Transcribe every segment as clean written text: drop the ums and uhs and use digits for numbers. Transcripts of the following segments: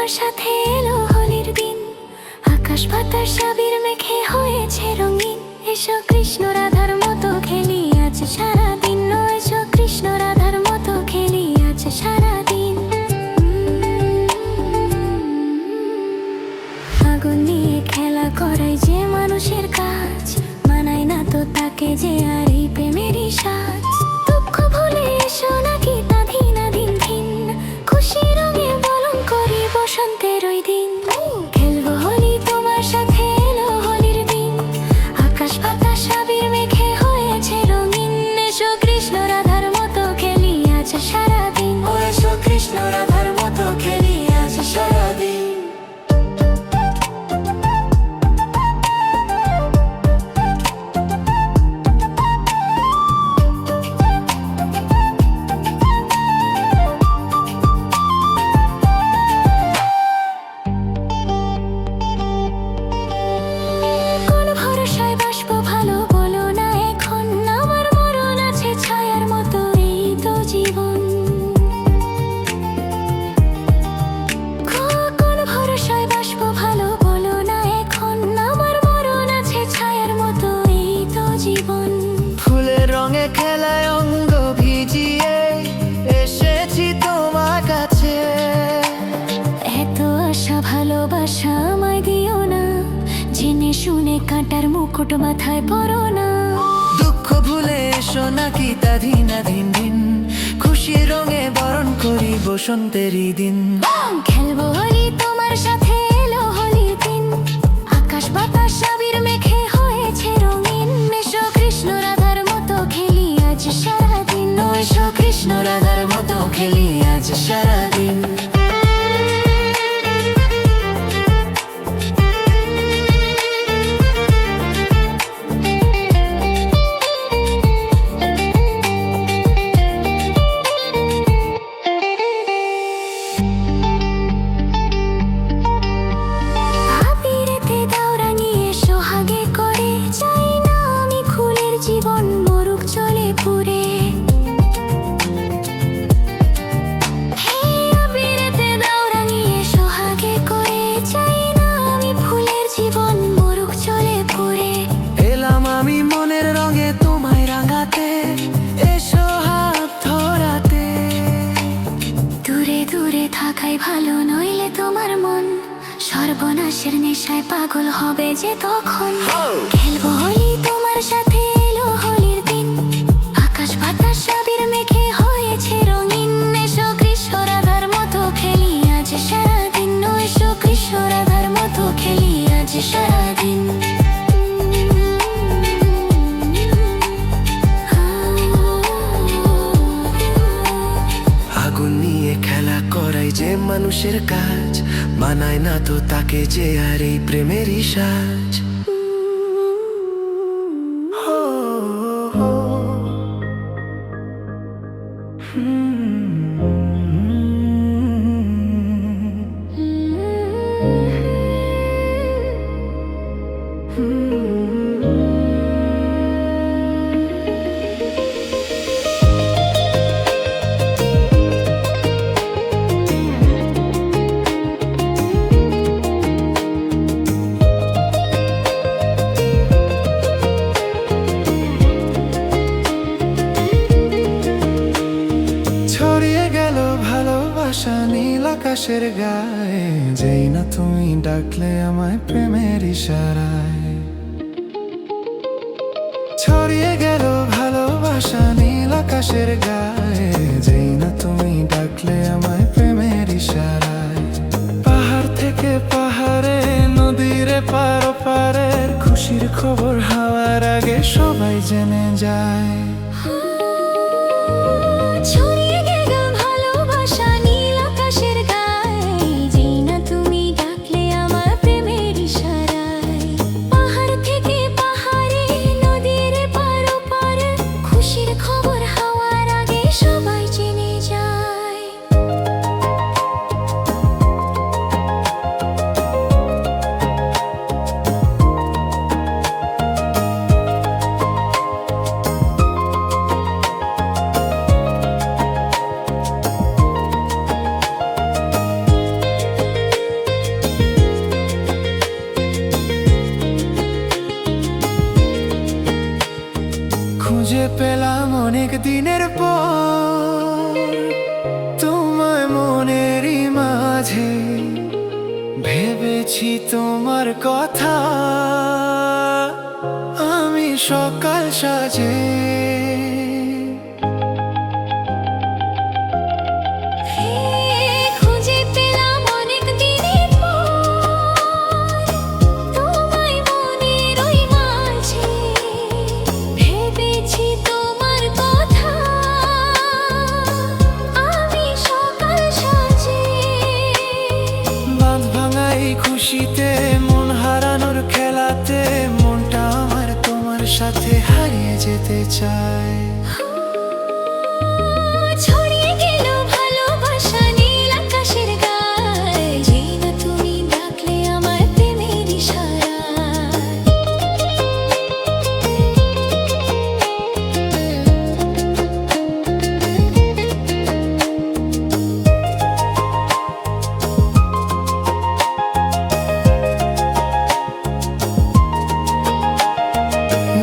তোমার সাথে এলো হোলির দিন, আকাশ বাতাস আবির মেখে হয়েছে রঙিন। এসো কৃষ্ণ রাধার মতো খেলি আজ সারাদিন, এসো কৃষ্ণ রাধার মতো খেলি আজ সারাদিন। আগুন নিয়ে খেলা করাই যে মানুষের কাজ, মানায় না তো তাকে যে আর এই প্রেমেরই সাজ। দুঃখ ভুলে এসো নাকি তা দিন দিন, খুশি রঙে বরণ করি বসন্তের ওই দিন। খেলবো হোলি তোমার সাথে এলো হোলির দিন, আকাশ বাতাস আবির মেখে হয়েছে রঙিন। এসো কৃষ্ণ রাধার মতো খেলি আজ সারাদিন, এসো কৃষ্ণ রাধার মতো খেলি আজ সারাদিন। ফুলের রঙে খেলায় অঙ্গ ভিজিয়ে এসেছি তোমার কাছে। এত আশা ভালোবাসা আমায় দিও না, জেনে শুনে কাঁটার মুকুট মাথায় পরো না। দুঃখ ভুলে এসো নাকি তা দিন দিন, খুশি রঙে বরণ করি বসন্তেরই দিন। খেলবো হোলি তোমার সাথে এলো হোলির দিন, আকাশ বাতাস আবির মেখে হয়েছে রঙিন। এসো কৃষ্ণ রাধার মতো খেলি আজ সারাদিন, এসো কৃষ্ণ রাধার মতো খেলি আজ সারাদিন। থাকাই ভালো, নইলে তোমার মন সর্বনাশের নেশায় পাগল হবে যে তখন। খেলবো হোলি তোমার সাথে এলো হোলির দিন, আকাশ বাতাস আবির মেখে হয়েছে রঙিন। এসো কৃষ্ণ রাধার মতো খেলি আজ সারাদিন, এসো কৃষ্ণ রাধার মতো খেলি আজ সারাদিন। আগুন নিয়ে খেলা করাই যে মানুষের কাজ, মানায় না তো তাকে যে আর এই প্রেমেরই সাজ। নীল আকাশের গায়ে, যেই না তুমি ডাকলে আমায় প্রেমের ইশারায়। ছড়িয়ে গেল ভালোবাসা নীল আকাশের গায়ে, যেই না তুমি ডাকলে আমায় প্রেমের ইশারায়। পাহাড় থেকে পাহাড়ে, নদীর পার পারের খুশির খবর হাওয়ার আগে সবাই জেনে যায়। মাঝে ভেবেছি তোমার কথা, আমি সকাল সাজে খুঁজে পেলাম অনেক দিনের পর তোমায় মনের ওই মাঝে, ভেবেছি তোমার কথা, আমি সকাল সাজে। বাঁধ ভাঙা এই খুশিতে, মন হারানোর খেলাতে, মনটা আমার তোমার সাথে হারিয়ে যেতে চায়। ছড়িয়ে গেল ভালোবাসা নীল আকাশের গায়ে, যেই না তুমি ডাকলে আমায় প্রেমের ইশারায়।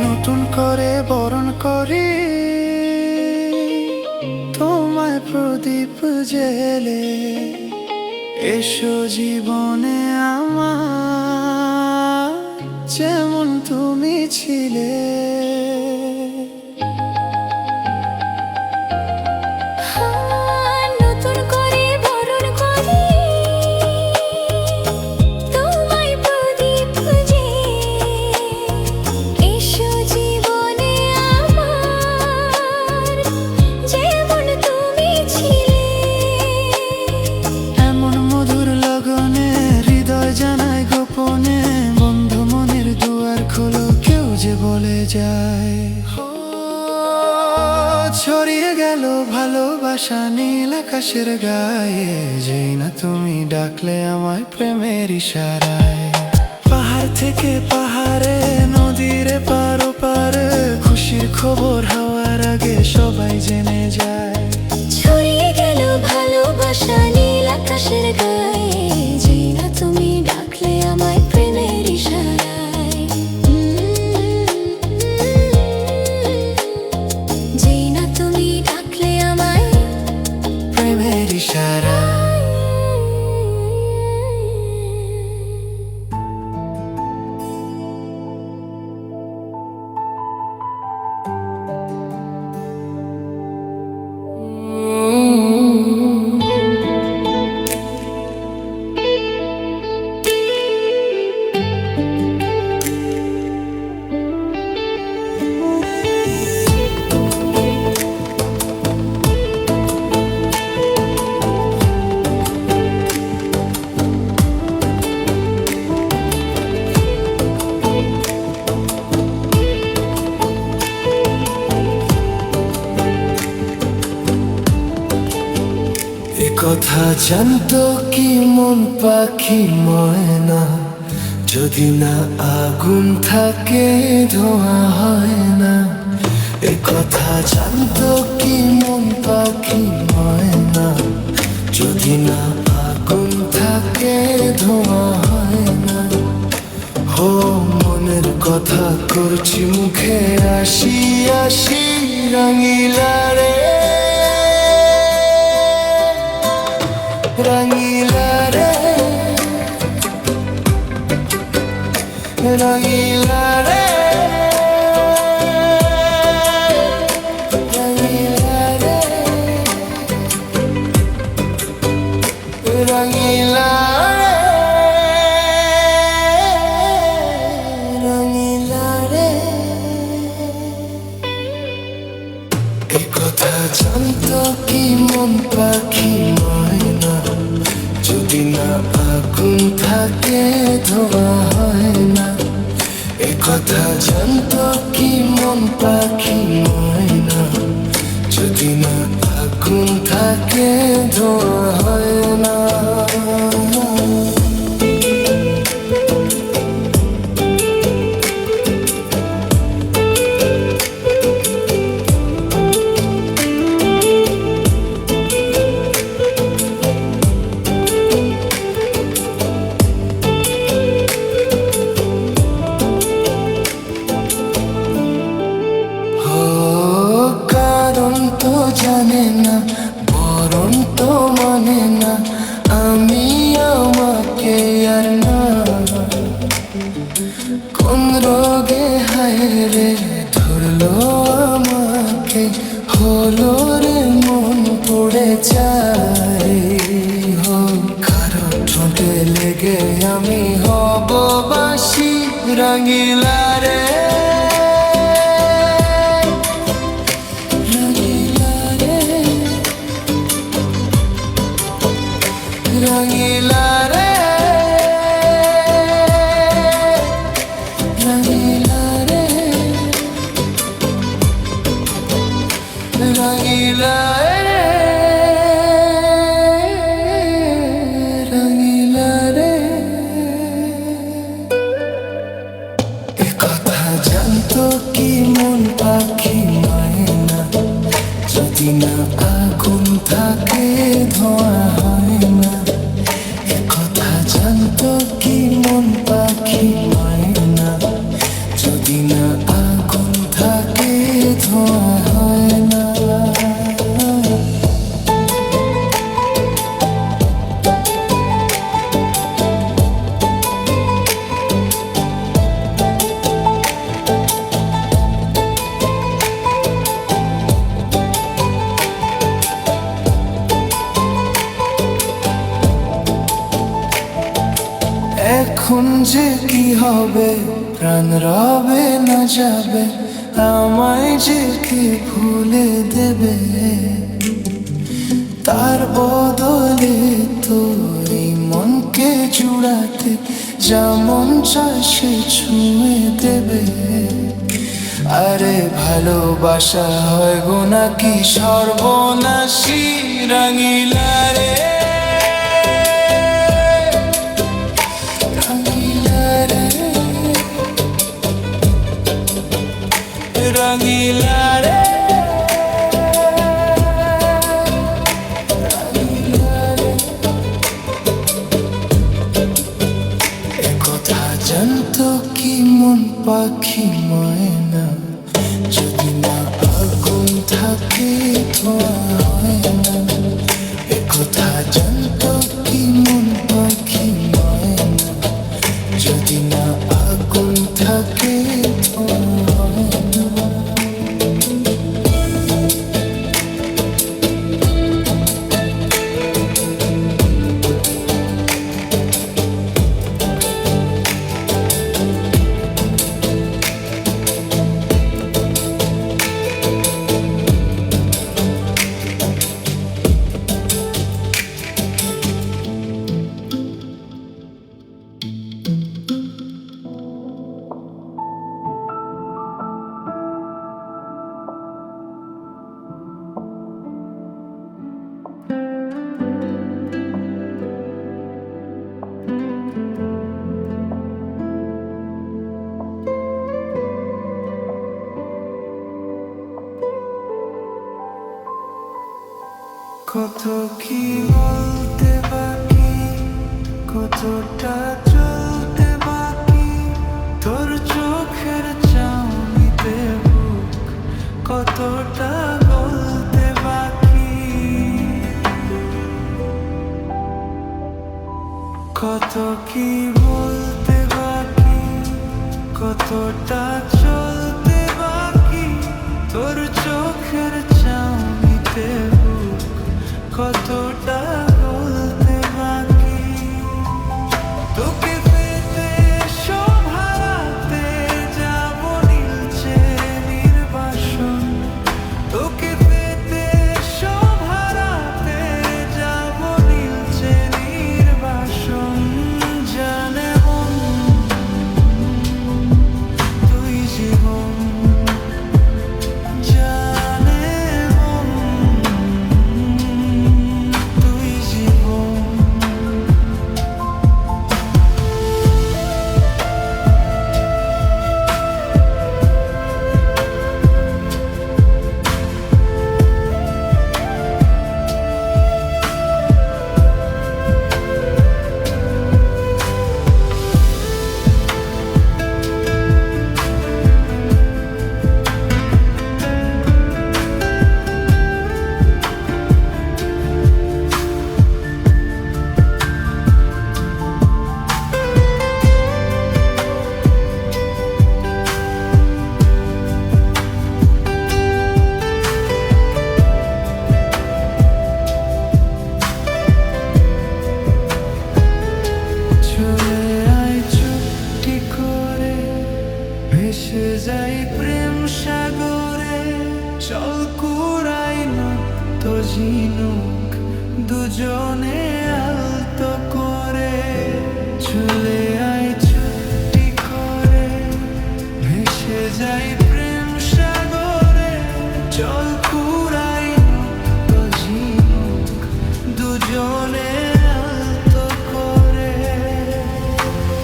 নতুন করে বরণ করি তোমায় প্রদীপ জেলে, এসো জীবনে আমার যেমন তুমি ছিলে। নতুন করে বরণ করি তোমায় প্রদীপ জেলে, এসো জীবনে আমার যেমন তুমি ছিলে। এমন মধুর লগনে হৃদয় জানায় গোপনে, বন্ধু মনের দুয়ার খোলো, কেউ যে বলে যায়। ছড়িয়ে গেল ভালোবাসা নীল আকাশের গায়ে, যেই না তুমি ডাকলে আমায় প্রেমের ইশারায়। পাহাড় থেকে পাহাড়ে, নদীর পার ওপারে, খুশির খবর হওয়ার আগে সবাই জেনে যায়। ছড়িয়ে গেল ভালোবাসা নীল আকাশের গায়ে, যেই না তুমি ডাকলে আমায় প্রেমের ইশারায়। যেই না তুমি ডাকলে আমায় প্রেমের ইশারায়। কথা জানতো কি মন পাখি ময়না, যদি না আগুন থাকে ধোঁয়া হয় না। এ কথা জানতো কি মন পাখি ময়না, যদি না আগুন থাকে ধোঁয়া হয় না। হো মনের কথা করছি মুখে, আসি আসি রঙিলা রে, রঙিলা রে, রঙিলা রে, রঙিলা রে, রঙিলা রে, রঙিলা রে। এ কথা জানতো কি মন পাখি ময়না, যদি না আগুন থাকে ধোঁয়া হয় না। এ কথা জানতো কি মন পাখি ময়না, যদি না আগুন থাকে ধোঁয়া হয় না। জানে না বরণ তো মানে না, হলো রে মন পড়ে যায় হো কারো ঠোঁটে লেগে আমি হব বাসি রঙিলা রে রঙিলা রে রঙিলা রে রঙিলা রে রঙিলা রে এ কথা জানতো কি মন পাখি ময়না যদি না আগুন থাকে ধোঁয়া হয় না এ কথা জানতো কি মন পাখি ময়না যদি না আগুন থাকে ধোঁয়া হয় না এখন যে কি হবে প্রাণ রবে না যাবে আমায় যে কি ভুলে দেবে তার বদলে তো এই মনকে জুড়াতে যেমন চায় সে ছুঁয়ে দেবে আরে ভালোবাসা হয় গো নাকি সর্বনাশী রঙিলা রে রঙিলা রে এ কথা জানতো কি মন পাখি ময়না যদি না আগুন থাকে ধোঁয়া হয় না এ কথা জানতো কি মন পাখি ময়না যদি না আগুন থাকে ধোঁয়া হয় না কত কি বলতে বাকি কতটা চলতে বাকি তোর চোখের চাউনিতে বুক কতটা বলতে বাকি কত কি বলতে বাকি কতটা চলতে বাকি তোর চোখের চাউনিতে কতটা বলতে বাকি তোকে পেতে সব হারাতে যাব নীলচে নির্বাসন তোকে পেতে সব হারাতে যাব নীলচে নির্বাসন জানে মন তুই জীবন জানে মন ঝিনুক দুজনে আলতো করে চলে আয় চুপটি করে ভেসে যাই প্রেম সাগরে চল পুরাই তো ঝিনুক দুজনে আলতো করে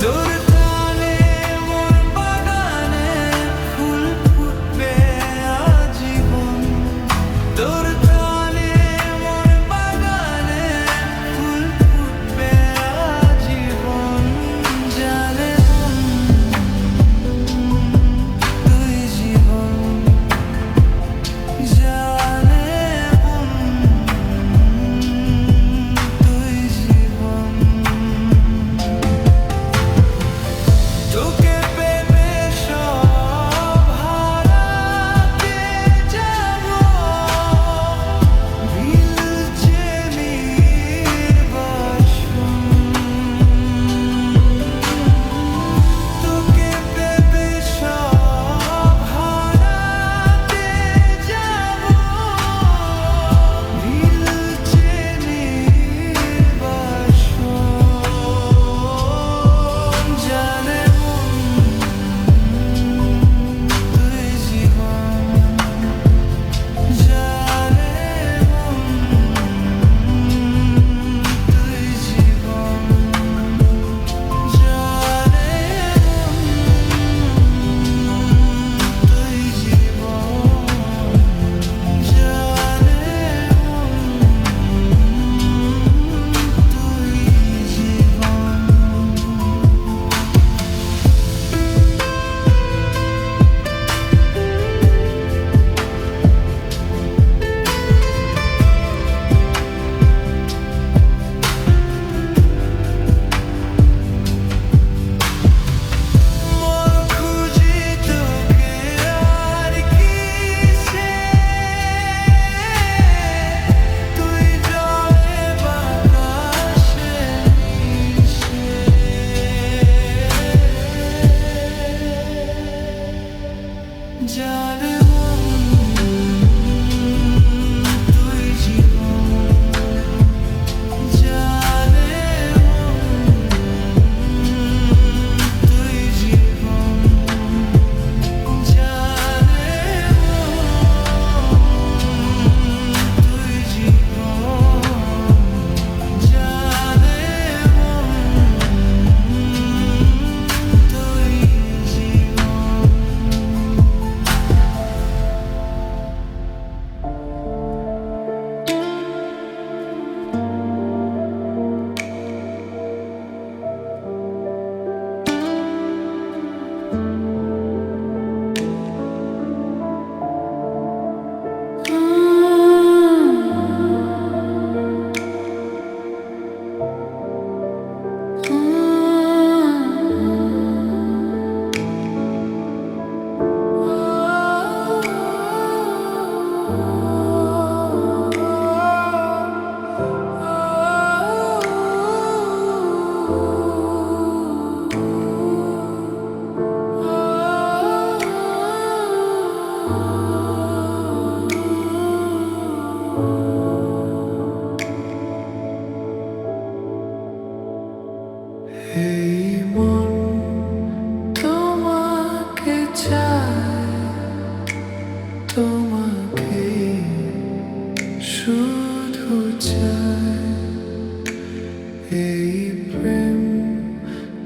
তোর তালে মোর বাগানে ফুল ফুটবে আজীবন তোর তালে মোর বাগানে ফুল ফুটবে আজীবন জানে তুই জীবন জানে তুই জীবন তোকে পেতে সব হারাতে যাবো ভিলছে নির্বাসন তোকে পেতে সব হারাতে যাবো ভিলছে নির্বাসন জানে তুই জীবন জানে তুই জীবন জানে তুই জীবন মন খুঁজি তোকে আর কিসে তুই জলে বাতাসে মিশে জানে তুই জীবন জানে তুই জীবন জানে তুই জীবন জানে তুই এই মন তোমাকে চায় তোমাকে শুধু চায় এই প্রেম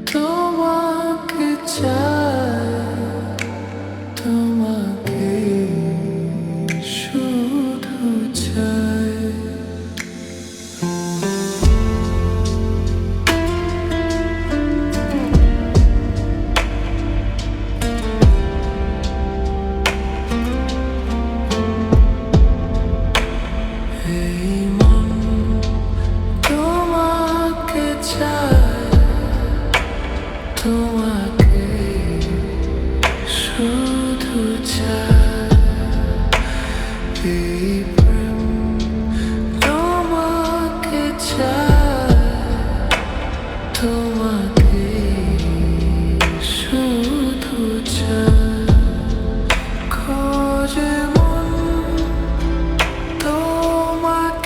তোমাকে চায় তোমাকে শুধু চায় এই মন তোমাকে চায় তোমাকে শুধু চায় এই প্রেম তোমাকে চায় তোমাকে শুধু চায় খোঁজে মন তোমাকে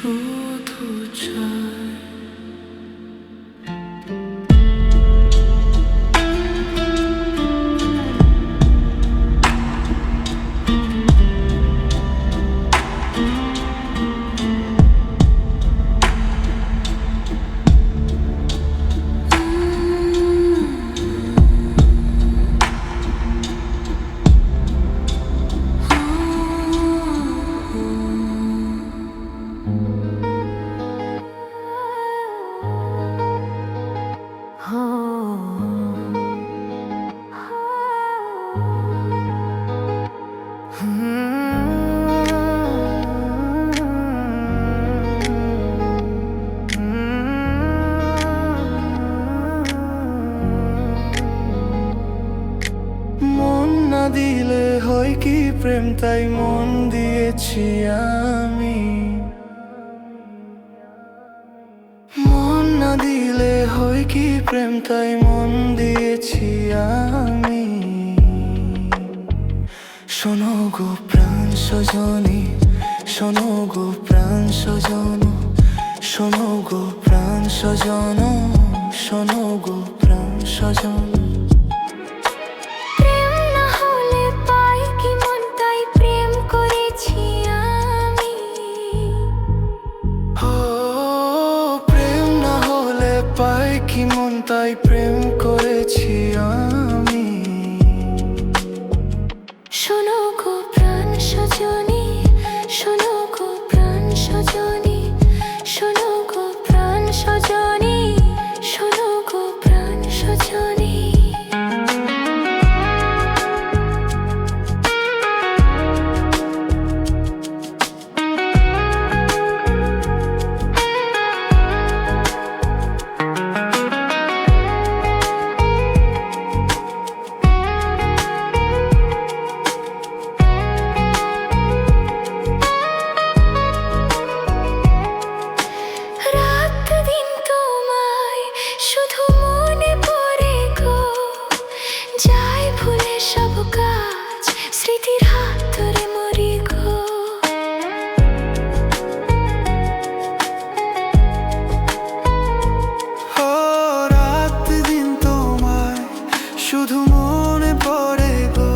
শুধু চাই। মন না দিলে হয় কি প্রেম, তাই মন দিয়েছি আমি। মন না দিলে হয় কি প্রেম, তাই মন দিয়েছি আমি। শোনো গো প্রাণ সজনী, শোনো গো প্রাণ সজন, শোনো গো প্রাণ সজন, শোনো গো প্রাণ সজন। প্রেম না হলে পাই কি মন, তাই প্রেম করেছি আমি। ও প্রেম না হলে পাই কি মন, তাই প্রেম করেছি আমি। শোনো গো প্রাণ সজনী, শোনো গো প্রাণ সজনী, শোনো গো প্রাণ সজনী, শোনো গো প্রাণ সজনী। রাত দিন তোমায় শুধু মনে পড়ে গো, যাই ভুলে সব কাজ, স্মৃতির হাত ধরে মরি গো। ও রাত দিন তোমায় শুধু মনে পড়ে গো,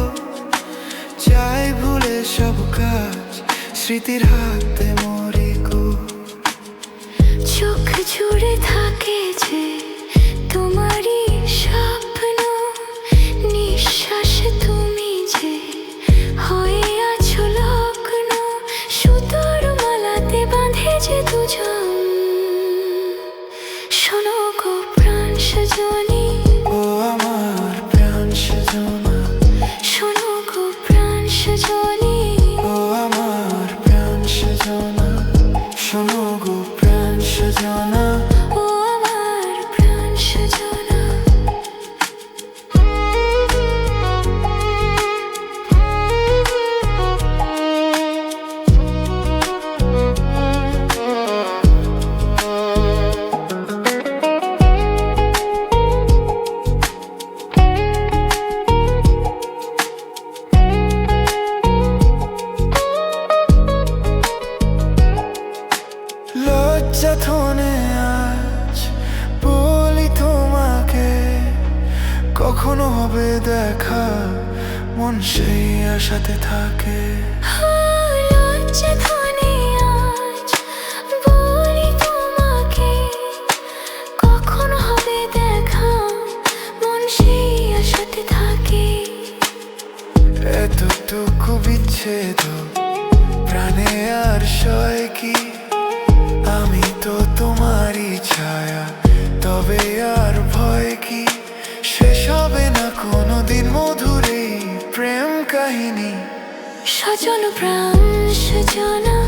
চাই ভুলে সব কাজ, স্মৃতির হাতে মরি গো। চোখ জুড়ে থাকে যে তোমারই স্বপ্ন, নিঃশ্বাসে তুমি যে হয়ে আছো লগ্ন, সুতোর মালাতে বাঁধে যে দুজন। শোনো গো প্রাণ সজনী, ও আমার প্রাণ সজনা, শোনো গো প্রাণ সজনী, ও আমার প্রাণ সজনা, শোনো গো প্রাণ সজনা। ও আমার প্রাণ সজনা। লজ্জা থনে আজ বলি তোমাকে, কখনো হবে দেখা, মন সেই আশাতে থাকে। লজ্জা ধনে আজ বলি তোমাকে, কখন হবে দেখা, মন সেই আশাতে থাকে। এতটুকু বিচ্ছেদ প্রাণে আর সয় কি, আমি তো তোমারই ছায়া, তবে আর ভয় কি, শেষ হবে না কোনোদিন মধুর এই প্রেম কাহিনী। সজন প্রাণ সজনা,